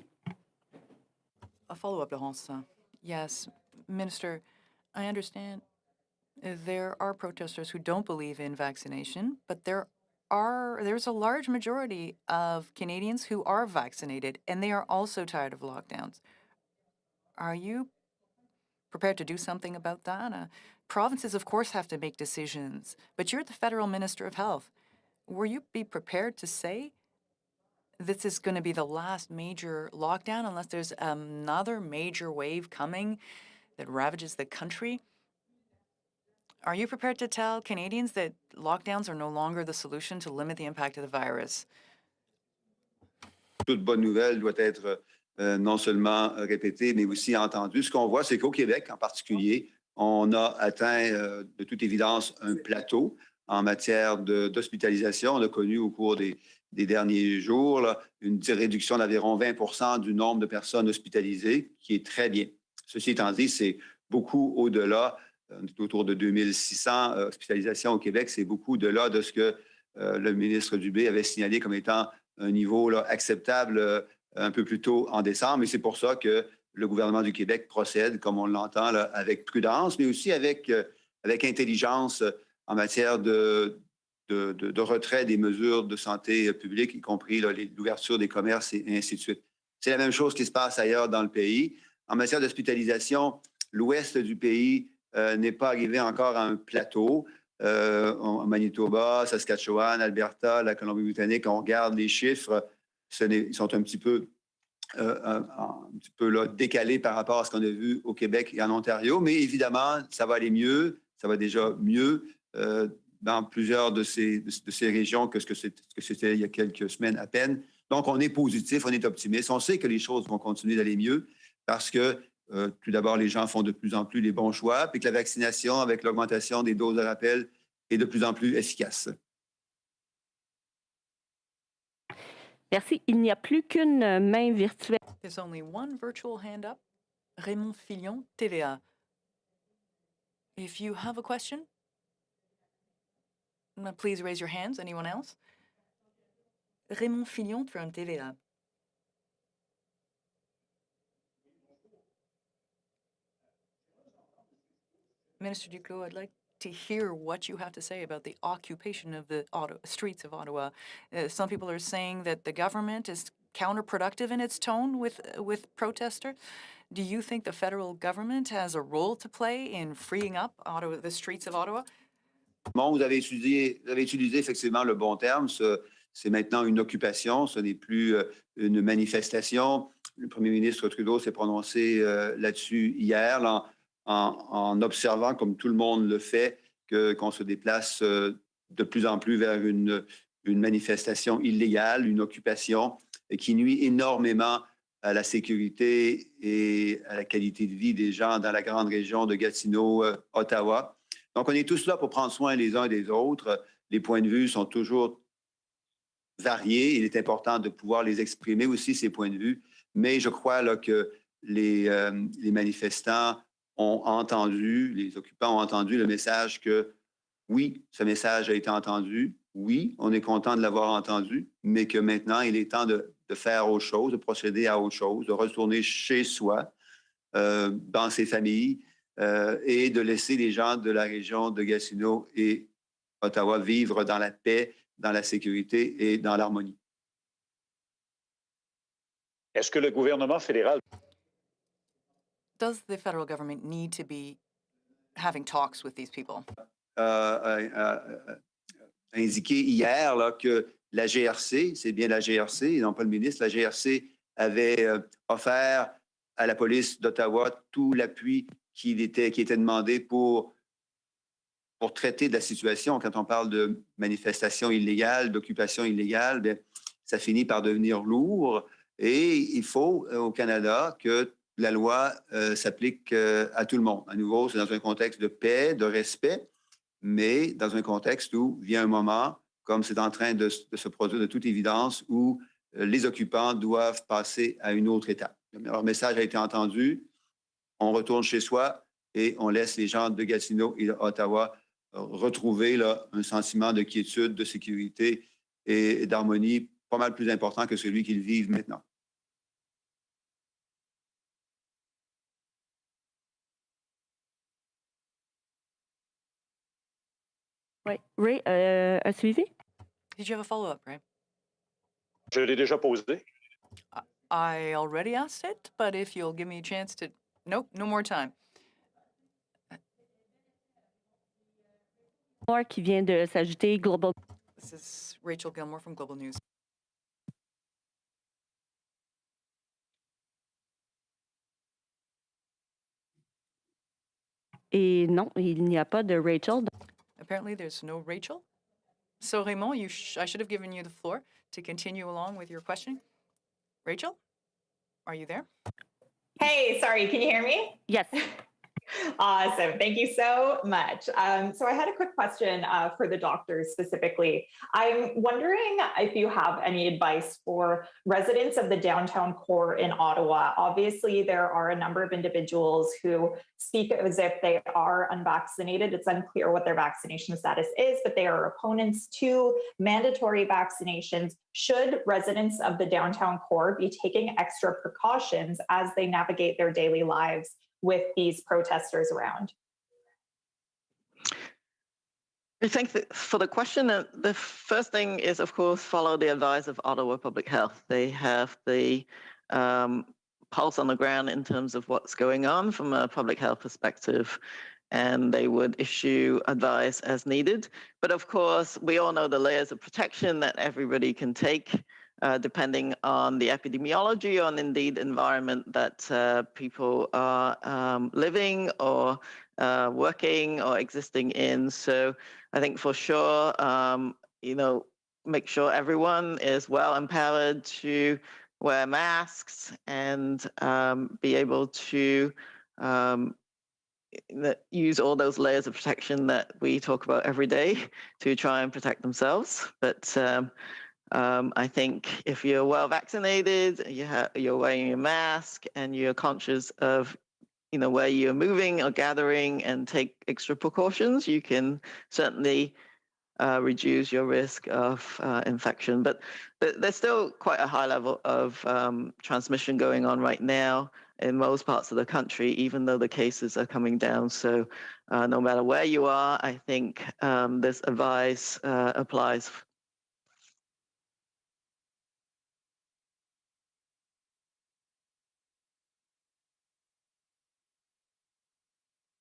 A follow-up, Laurence. Yes, Minister, I understand there are protesters who don't believe in vaccination, but there's a large majority of Canadians who are vaccinated, and they are also tired of lockdowns. Are you prepared to do something about that? Provinces, of course, have to make decisions, but you're the federal Minister of Health. Will you be prepared to say this is going to be the last major lockdown unless there's another major wave coming that ravages the country? Are you prepared to tell Canadians that lockdowns are no longer the solution to limit the impact of the virus? Toute bonne nouvelle doit être non seulement répétée, mais aussi entendue. Ce qu'on voit, c'est qu'au Québec, en particulier, on a atteint de toute évidence un plateau en matière d'hospitalisation. On a connu au cours des derniers jours là, une réduction d'environ 20 du nombre de personnes hospitalisées, qui est très bien. Ceci étant dit, c'est beaucoup au-delà, autour de 2600 hospitalisations au Québec, c'est beaucoup au-delà de ce que le ministre Dubé avait signalé comme étant un niveau là, acceptable un peu plus tôt en décembre. Et c'est pour ça que le gouvernement du Québec procède, comme on l'entend, là, avec prudence, mais aussi avec intelligence en matière de retrait des mesures de santé publique, y compris l'ouverture des commerces et ainsi de suite. C'est la même chose qui se passe ailleurs dans le pays. En matière d'hospitalisation, l'ouest du pays n'est pas arrivé encore à un plateau. En Manitoba, Saskatchewan, Alberta, la Colombie-Britannique, on regarde les chiffres, ils sont un petit peu là, décalés par rapport à ce qu'on a vu au Québec et en Ontario. Mais évidemment, ça va aller mieux, ça va déjà mieux dans plusieurs de ces régions que ce que c'était il y a quelques semaines à peine. Donc, on est positif, on est optimiste. On sait que les choses vont continuer d'aller mieux parce que tout d'abord, les gens font de plus en plus les bons choix, puis que la vaccination, avec l'augmentation des doses de rappel, est de plus en plus efficace. Merci. Il n'y a plus qu'une main virtuelle. There's only one virtual hand up. Raymond Fillon, TVA. If you have a question, please raise your hands. Anyone else? Raymond Fillon from TVA. Minister Duclos, I'd like to hear what you have to say about the occupation of the streets of Ottawa. Some people are saying that the government is counterproductive in its tone with protesters. Do you think the federal government has a role to play in freeing up the streets of Ottawa? Bon, vous avez utilisé effectivement le bon terme. C'est maintenant une occupation, ce n'est plus une manifestation. Le premier ministre Trudeau s'est prononcé là-dessus hier, là, en observant, comme tout le monde le fait, qu'on se déplace de plus en plus vers une manifestation illégale, une occupation qui nuit énormément à la sécurité et à la qualité de vie des gens dans la grande région de Gatineau, Ottawa. Donc, on est tous là pour prendre soin les uns des autres. Les points de vue sont toujours variés. Il est important de pouvoir les exprimer aussi, ces points de vue. Mais je crois là, que les manifestants ont entendu, les occupants ont entendu le message que, oui, ce message a été entendu. Oui, on est content de l'avoir entendu, mais que maintenant, il est temps de faire autre chose, de procéder à autre chose, de retourner chez soi, dans ses familles, et de laisser les gens de la région de Gatineau et Ottawa vivre dans la paix, dans la sécurité et dans l'harmonie. Est-ce que le gouvernement fédéral... Does the federal government need to be having talks with these people? Indiqué hier là, que la GRC, c'est bien la GRC et non pas le ministre, la GRC avait offert à la police d'Ottawa tout l'appui qui était demandé pour traiter de la situation. Quand on parle de manifestation illégale, d'occupation illégale, bien, ça finit par devenir lourd et il faut au Canada que la loi s'applique à tout le monde. À nouveau, c'est dans un contexte de paix, de respect, mais dans un contexte où vient un moment, comme c'est en train de se produire de toute évidence, où les occupants doivent passer à une autre étape. Leur message a été entendu, on retourne chez soi et on laisse les gens de Gatineau et d'Ottawa retrouver là, un sentiment de quiétude, de sécurité et d'harmonie pas mal plus important que celui qu'ils vivent maintenant. Oui. Ray, un suivi? Did you have a follow-up, Ray? Je l'ai déjà posé. I already asked it, but if you'll give me a chance to... Nope, no more time. Qui vient de s'ajouter Global. This is Rachel Gilmore from Global News. Et non, il n'y a pas de Rachel. Apparently, there's no Rachel. So, Raymond, I should have given you the floor to continue along with your questioning. Rachel, are you there? Hey, sorry, can you hear me? Yes. Awesome. Thank you so much. So I had a quick question for the doctors specifically. I'm wondering if you have any advice for residents of the downtown core in Ottawa. Obviously, there are a number of individuals who speak as if they are unvaccinated. It's unclear what their vaccination status is, but they are opponents to mandatory vaccinations. Should residents of the downtown core be taking extra precautions as they navigate their daily lives with these protesters around? I think that for the question, the first thing is, of course, follow the advice of Ottawa Public Health. They have the pulse on the ground in terms of what's going on from a public health perspective, and they would issue advice as needed. But of course, we all know the layers of protection that everybody can take, depending on the epidemiology or indeed environment that people are living or working or existing in. So I think for sure, make sure everyone is well empowered to wear masks and be able to use all those layers of protection that we talk about every day to try and protect themselves. But I think if you're well vaccinated, you're wearing your mask and you're conscious of where you're moving or gathering and take extra precautions, you can certainly reduce your risk of infection. But there's still quite a high level of transmission going on right now in most parts of the country, even though the cases are coming down. So no matter where you are, I think this advice applies.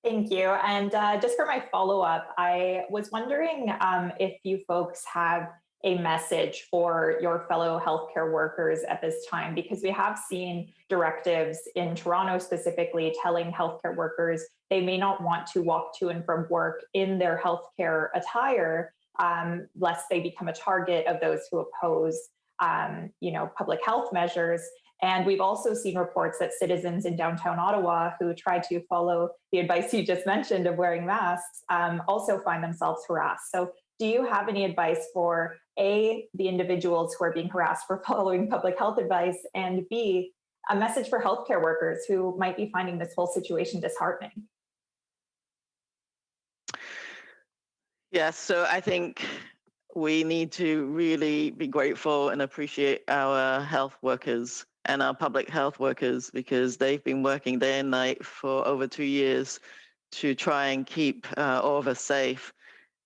Thank you. And just for my follow-up, I was wondering if you folks have a message for your fellow healthcare workers at this time, because we have seen directives in Toronto specifically telling healthcare workers they may not want to walk to and from work in their healthcare attire, lest they become a target of those who oppose public health measures. And we've also seen reports that citizens in downtown Ottawa who try to follow the advice you just mentioned of wearing masks also find themselves harassed. So do you have any advice for A, the individuals who are being harassed for following public health advice, and B, a message for healthcare workers who might be finding this whole situation disheartening? Yes, so I think we need to really be grateful and appreciate our health workers and our public health workers, because they've been working day and night for over 2 years to try and keep all of us safe.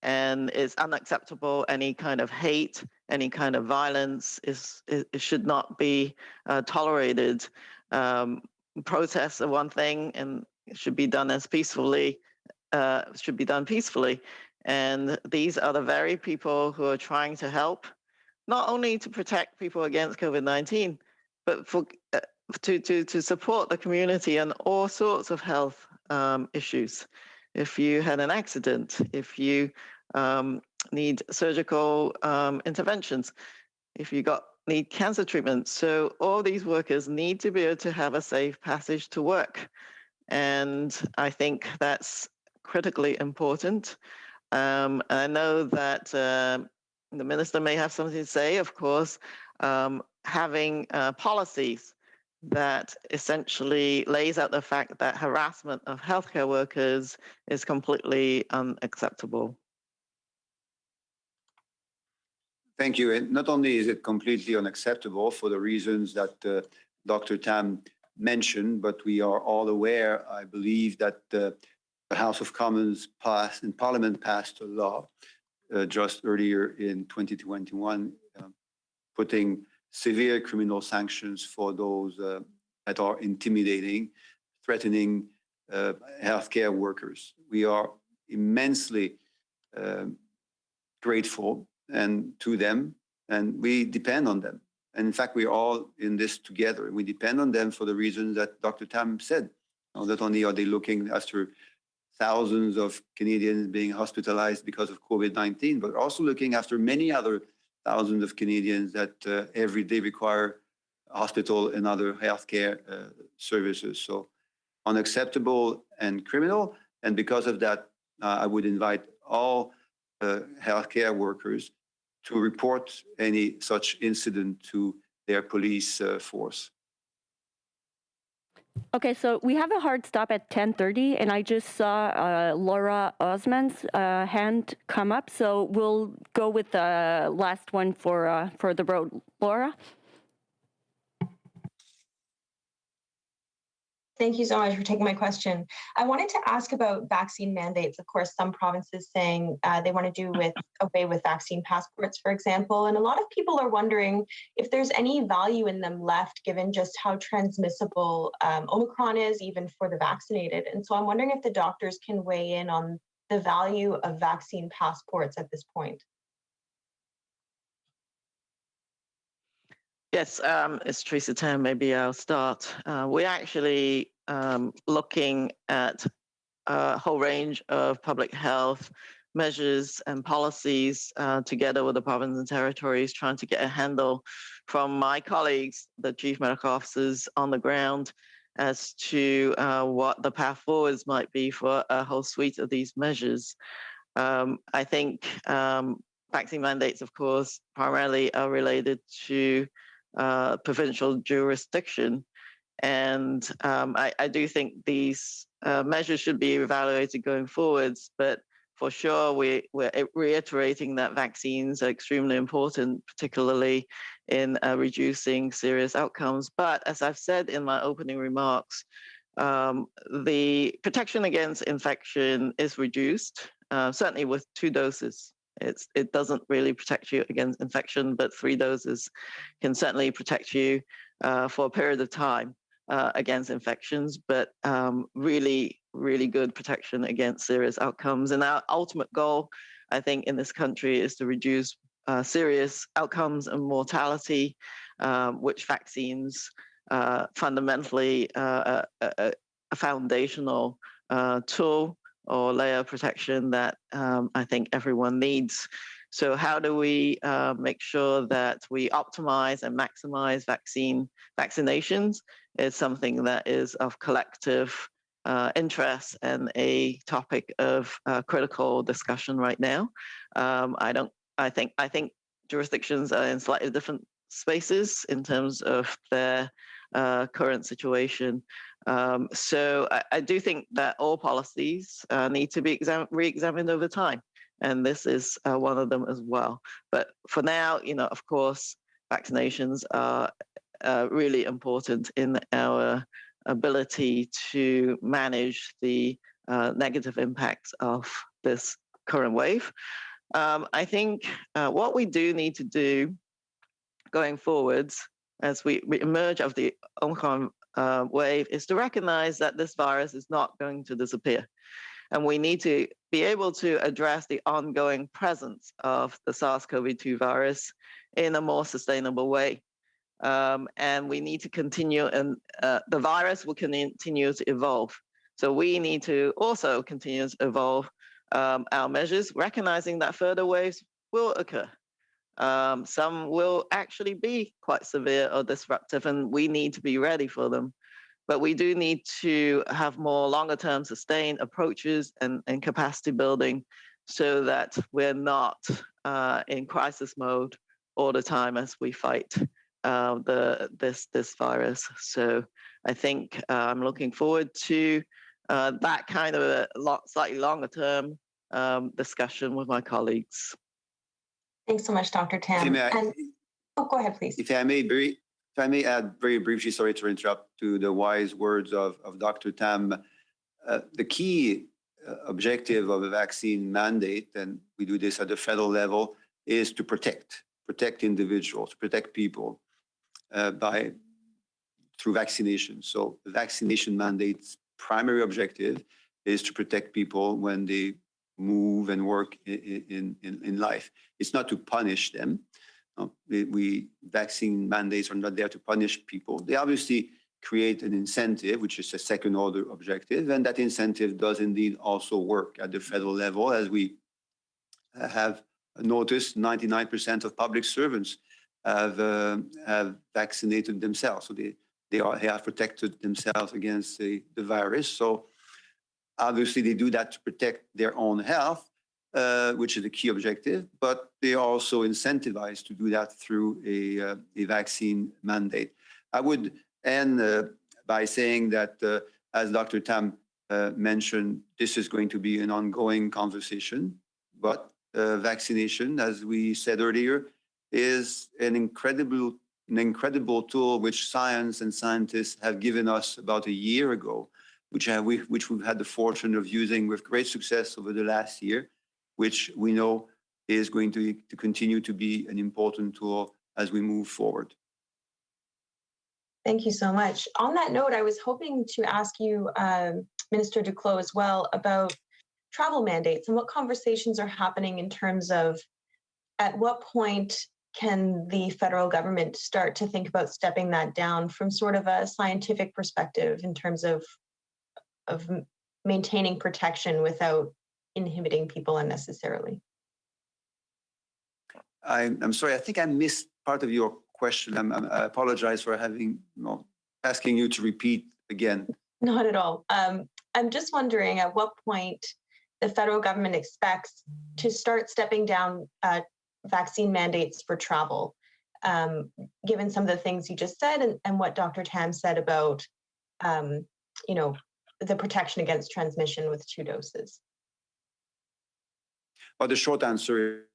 And it's unacceptable. Any kind of hate, any kind of violence it should not be tolerated. Protests are one thing, and it should be done as peacefully. Should be done peacefully. And these are the very people who are trying to help, not only to protect people against COVID-19, but to support the community on all sorts of health issues. If you had an accident, if you need surgical interventions, if you need cancer treatment. So all these workers need to be able to have a safe passage to work. And I think that's critically important. I know that the minister may have something to say, of course, having policies that essentially lays out the fact that harassment of healthcare workers is completely unacceptable. Thank you. And not only is it completely unacceptable for the reasons that Dr. Tam mentioned, but we are all aware, I believe, that the House of Commons passed and Parliament passed a law just earlier in 2021, putting severe criminal sanctions for those that are intimidating, threatening healthcare workers. We are immensely grateful to them, and we depend on them. And in fact, we're all in this together. We depend on them for the reasons that Dr. Tam said. Not only are they looking after thousands of Canadians being hospitalized because of COVID-19, but also looking after many other thousands of Canadians that every day require hospital and other healthcare services. So unacceptable and criminal. And because of that, I would invite all healthcare workers to report any such incident to their police force. Okay, so we have a hard stop at 10:30, and I just saw Laura Osman's hand come up, so we'll go with the last one for the road. Laura? Thank you so much for taking my question. I wanted to ask about vaccine mandates. Of course, some provinces saying they want to do away with vaccine passports, for example. And a lot of people are wondering if there's any value in them left, given just how transmissible Omicron is, even for the vaccinated. And so I'm wondering if the doctors can weigh in on the value of vaccine passports at this point. Yes, it's Teresa Tam. Maybe I'll start. We're actually looking at a whole range of public health measures and policies together with the provinces and territories, trying to get a handle from my colleagues, the chief medical officers on the ground, as to what the path forwards might be for a whole suite of these measures. I think vaccine mandates, of course, primarily are related to provincial jurisdiction. And I do think these measures should be evaluated going forwards, but for sure, we're reiterating that vaccines are extremely important, particularly in reducing serious outcomes. But as I've said in my opening remarks, the protection against infection is reduced, certainly with 2 doses. It doesn't really protect you against infection, but 3 doses can certainly protect you for a period of time against infections, but really, really good protection against serious outcomes. And our ultimate goal, I think, in this country is to reduce serious outcomes and mortality, which vaccines fundamentally a foundational tool or layer of protection that I think everyone needs. So how do we make sure that we optimize and maximize vaccinations is something that is of collective interest and a topic of critical discussion right now. I think jurisdictions are in slightly different spaces in terms of their current situation. So I do think that all policies need to be re-examined over time. And this is one of them as well. But for now, of course, vaccinations are really important in our ability to manage the negative impacts of this current wave. I think what we do need to do going forwards as we emerge of the Omicron wave is to recognize that this virus is not going to disappear. And we need to be able to address the ongoing presence of the SARS-CoV-2 virus in a more sustainable way. And we need to continue, and the virus will continue to evolve. So we need to also continue to evolve our measures, recognizing that further waves will occur. Some will actually be quite severe or disruptive, and we need to be ready for them. But we do need to have more longer-term sustained approaches and capacity building so that we're not in crisis mode all the time as we fight this virus. So I think I'm looking forward to that kind of a slightly longer-term discussion with my colleagues. Thanks so much, Dr. Tam. Go ahead, please. If I may add very briefly, sorry to interrupt, to the wise words of Dr. Tam, the key objective of a vaccine mandate, and we do this at the federal level, is to protect individuals, protect people through vaccination. So the vaccination mandate's primary objective is to protect people when they move and work in life. It's not to punish them. Vaccine mandates are not there to punish people. They obviously create an incentive, which is a second order objective, and that incentive does indeed also work at the federal level. As we have noticed, 99% of public servants have vaccinated themselves, so they have protected themselves against the virus. So obviously they do that to protect their own health, which is a key objective, but they are also incentivized to do that through a vaccine mandate. I would end by saying that, as Dr. Tam mentioned, this is going to be an ongoing conversation, but vaccination, as we said earlier, is an incredible tool which science and scientists have given us about a year ago, which we've had the fortune of using with great success over the last year, which we know is going to continue to be an important tool as we move forward. Thank you so much. On that note, I was hoping to ask you, Minister Duclos, as well, about travel mandates and what conversations are happening in terms of at what point can the federal government start to think about stepping that down from sort of a scientific perspective in terms of maintaining protection without inhibiting people unnecessarily? I'm sorry, I think I missed part of your question. I apologize for asking you to repeat again. Not at all. I'm just wondering at what point the federal government expects to start stepping down vaccine mandates for travel, given some of the things you just said and what Dr. Tam said about, the protection against transmission with 2 doses. Well, the short answer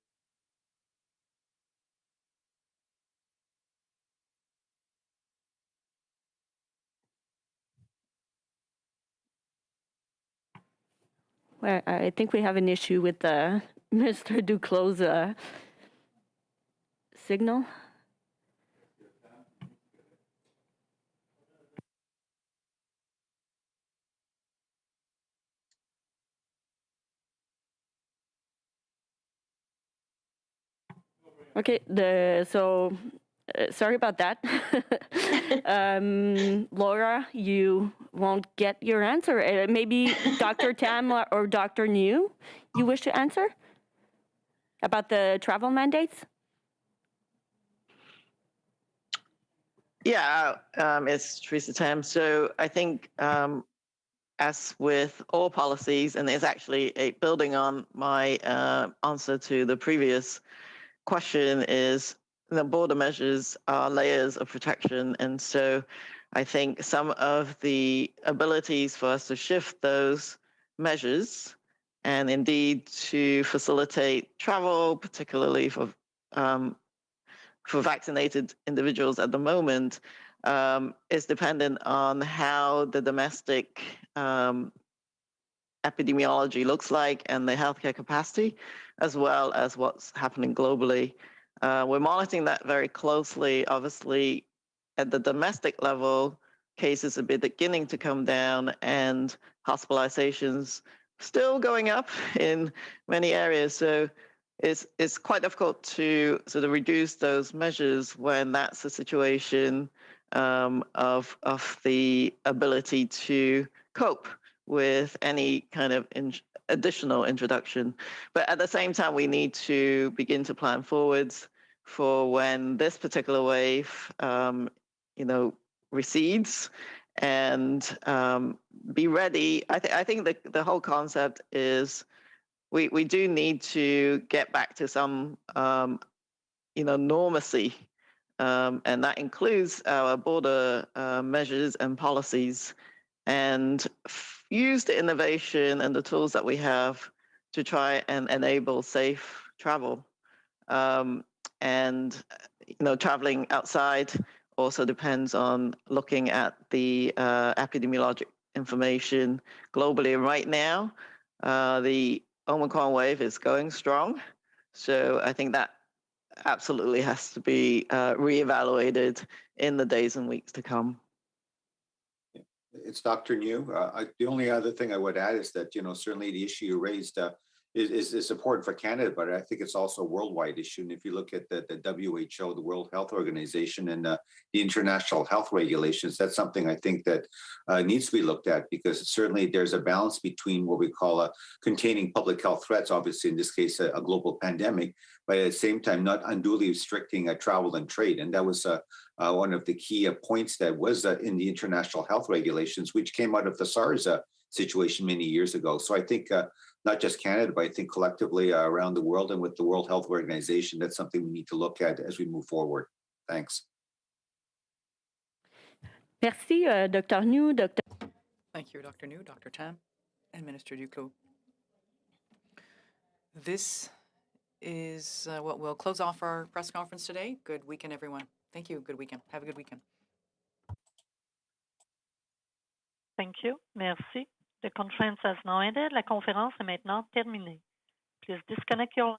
Well, I think we have an issue with Mr. Duclos' signal. Okay, sorry about that. Laura, you won't get your answer. Maybe Dr. Tam or Dr. New, you wish to answer about the travel mandates? Yeah, it's Teresa Tam. So I think as with all policies, and it's actually building on my answer to the previous question, is the border measures are layers of protection. And so I think some of the abilities for us to shift those measures and indeed to facilitate travel, particularly for vaccinated individuals at the moment, is dependent on how the domestic epidemiology looks like and the healthcare capacity, as well as what's happening globally. We're monitoring that very closely. Obviously, at the domestic level, cases are beginning to come down and hospitalizations still going up in many areas. So it's quite difficult to sort of reduce those measures when that's the situation of the ability to cope with any kind of additional introduction. But at the same time, we need to begin to plan forwards for when this particular wave, recedes, and be ready. I think the whole concept is we do need to get back to some, normalcy, and that includes our border measures and policies, and use the innovation and the tools that we have to try and enable safe travel. Traveling outside also depends on looking at the epidemiologic information globally. Right now, The Omicron wave is going strong. So I think that absolutely has to be reevaluated in the days and weeks to come. It's Dr. New. The only other thing I would add is that, certainly the issue you raised is important for Canada, but I think it's also a worldwide issue. And if you look at the WHO, the World Health Organization, and the international health regulations, that's something I think that needs to be looked at, because certainly there's a balance between what we call containing public health threats, obviously in this case a global pandemic, but at the same time not unduly restricting travel and trade. And that was one of the key points that was in the international health regulations, which came out of the SARS situation many years ago. So I think not just Canada, but I think collectively around the world and with the World Health Organization, that's something we need to look at as we move forward. Thanks. Merci, Dr. New. Thank you, Dr. New, Dr. Tam, and Minister Duclos. This is what will close off our press conference today. Good weekend, everyone. Thank you. Good weekend. Have a good weekend. Thank you. Merci. The conference has now ended. La conférence est maintenant terminée. Please disconnect your